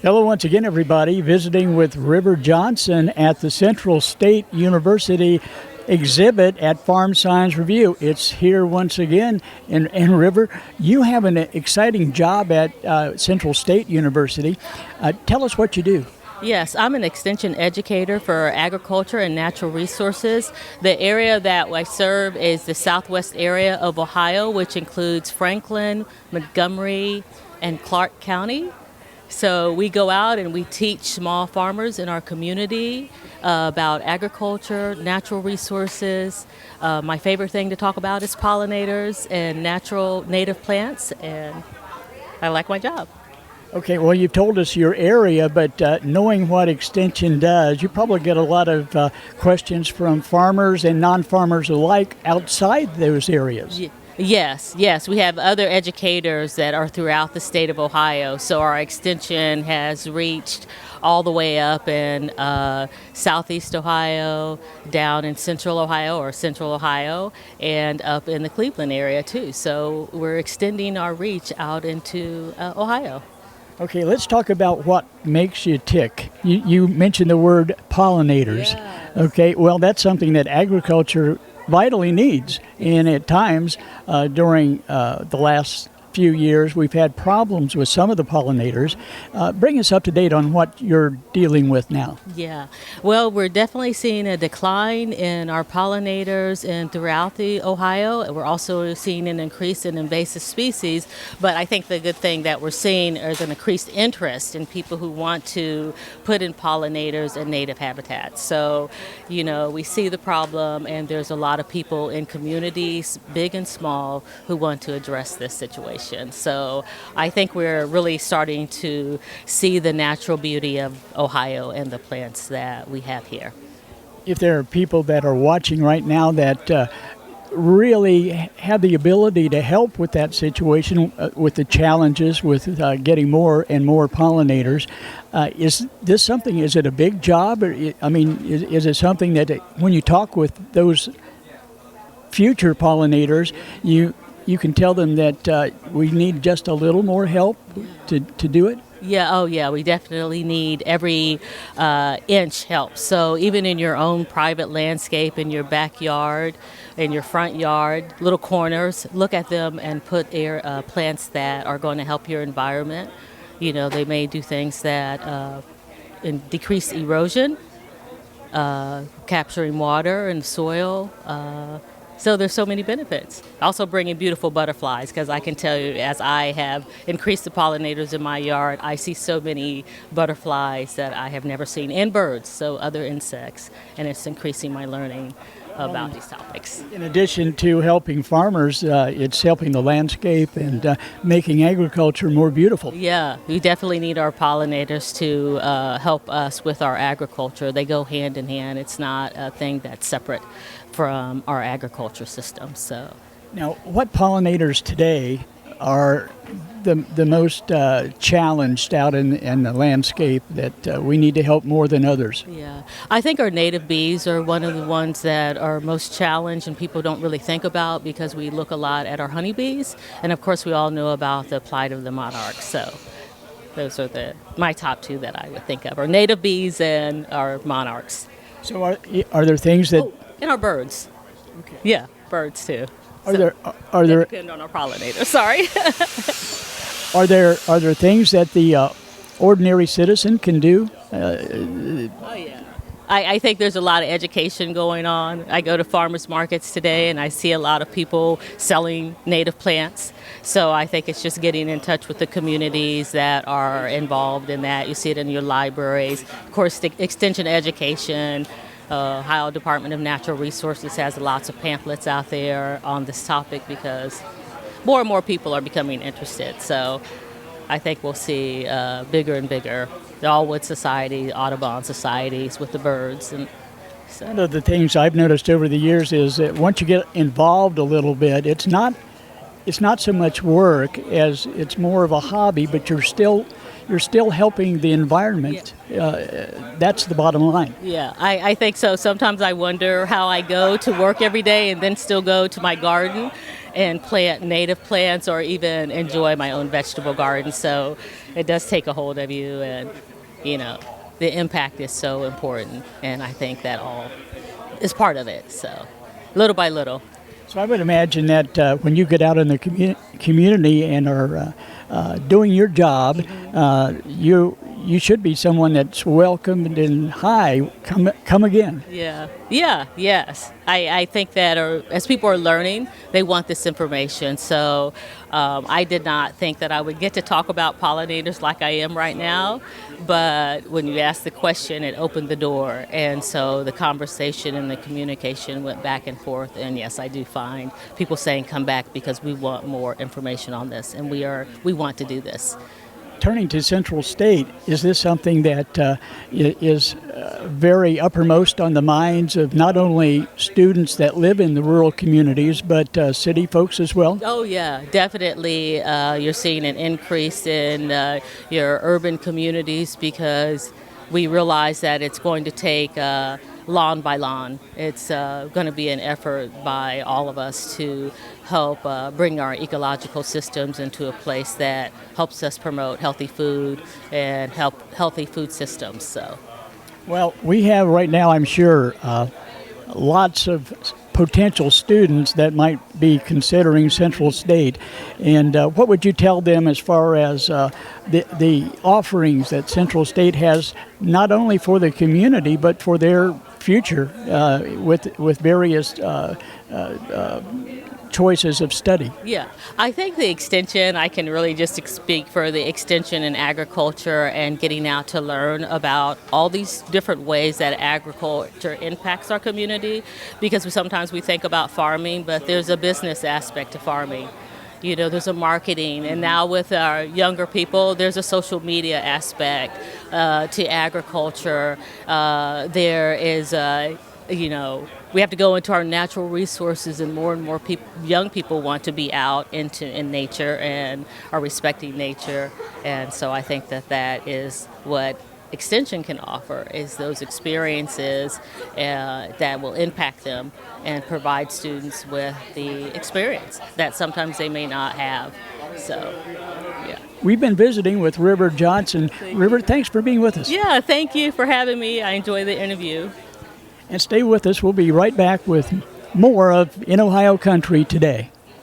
Hello once again, everybody. Visiting with River Johnson at the Central State University exhibit at Farm Science Review. It's here once again. And River, you have an exciting job at Central State University. Tell us what you do. Yes, I'm an extension educator for agriculture and natural resources. The area that I serve is the southwest area of Ohio, which includes Franklin, Montgomery, and Clark County. So we go out and we teach small farmers in our community about agriculture, natural resources. My favorite thing to talk about is pollinators and natural native plants, and I like my job. Okay, well, you've told us your area, but knowing what Extension does, you probably get a lot of questions from farmers and non-farmers alike outside those areas. Yes. We have other educators that are throughout the state of Ohio. So our extension has reached all the way up in southeast Ohio, down in central Ohio, and up in the Cleveland area too. So we're extending our reach out into Ohio. Okay, let's talk about what makes you tick. You mentioned the word pollinators. Yes. Okay, well, that's something that agriculture vitally needs. And at times during the last few years, we've had problems with some of the pollinators. Bring us up to date on what you're dealing with now. Yeah, well, we're definitely seeing a decline in our pollinators and throughout the Ohio. We're also seeing an increase in invasive species, but I think the good thing that we're seeing is an increased interest in people who want to put in pollinators and native habitats. So, we see the problem, and there's a lot of people in communities, big and small, who want to address this situation. So I think we're really starting to see the natural beauty of Ohio and the plants that we have here. If there are people that are watching right now that really have the ability to help with that situation, with the challenges with getting more and more pollinators, is this something, is it a big job? Is it something that when you talk with those future pollinators, you can tell them that we need just a little more help to do it? Yeah, we definitely need every inch help. So even in your own private landscape, in your backyard, in your front yard, little corners, look at them and put plants that are going to help your environment. They may do things that decrease erosion, capturing water and soil. So there's so many benefits. Also bringing beautiful butterflies, because I can tell you, as I have increased the pollinators in my yard, I see so many butterflies that I have never seen, and birds, so other insects, and it's increasing my learning about these topics. In addition to helping farmers, it's helping the landscape and making agriculture more beautiful. Yeah, we definitely need our pollinators to help us with our agriculture. They go hand in hand. It's not a thing that's separate from our agriculture system. So, now, what pollinators today are the most challenged out in the landscape that we need to help more than others? Yeah, I think our native bees are one of the ones that are most challenged and people don't really think about, because we look a lot at our honeybees, and of course we all know about the plight of the monarchs. So those are my top two that I would think of, are native bees and our monarchs. So are there things that... And our birds. Okay. Yeah, birds too. Are there depend on our pollinators. Sorry. Are there things that the ordinary citizen can do? Oh yeah. I think there's a lot of education going on. I go to farmers markets today and I see a lot of people selling native plants. So I think it's just getting in touch with the communities that are involved in that. You see it in your libraries. Of course, the extension education. Ohio Department of Natural Resources has lots of pamphlets out there on this topic, because more and more people are becoming interested. So I think we'll see bigger and bigger, the Allwood Society, Audubon societies with the birds. And so. One of the things I've noticed over the years is that once you get involved a little bit, it's not so much work as it's more of a hobby, but you're still helping the environment. Yeah. That's the bottom line. Yeah, I think so. Sometimes I wonder how I go to work every day and then still go to my garden and plant native plants or even enjoy my own vegetable garden. So it does take a hold of you, and the impact is so important, and I think that all is part of it. So little by little. So I would imagine that when you get out in the community and are doing your job, you should be someone that's welcomed and hi, come again. Yes. I think that as people are learning, they want this information. So I did not think that I would get to talk about pollinators like I am right now, but when you asked the question, it opened the door. And so the conversation and the communication went back and forth. And yes, I do find people saying come back because we want more information on this, and we want to do this. Turning to Central State, is this something that is very uppermost on the minds of not only students that live in the rural communities, but city folks as well? Oh, yeah, definitely. You're seeing an increase in your urban communities because we realize that it's going to take lawn by lawn. It's going to be an effort by all of us to help bring our ecological systems into a place that helps us promote healthy food and healthy food systems. So, well, we have right now, I'm sure, lots of potential students that might be considering Central State. And what would you tell them as far as the offerings that Central State has, not only for the community, but for their future with various choices of study? Yeah, I think the extension, I can really just speak for the extension in agriculture and getting out to learn about all these different ways that agriculture impacts our community, because sometimes we think about farming, but there's a business aspect to farming. There's a marketing, and now with our younger people, there's a social media aspect to agriculture. There is we have to go into our natural resources, and more young people want to be out in nature and are respecting nature. And so I think that is what Extension can offer, is those experiences that will impact them and provide students with the experience that sometimes they may not have. So, yeah. We've been visiting with River Johnson. River, thanks for being with us. Yeah, thank you for having me. I enjoyed the interview. And stay with us. We'll be right back with more of In Ohio Country Today.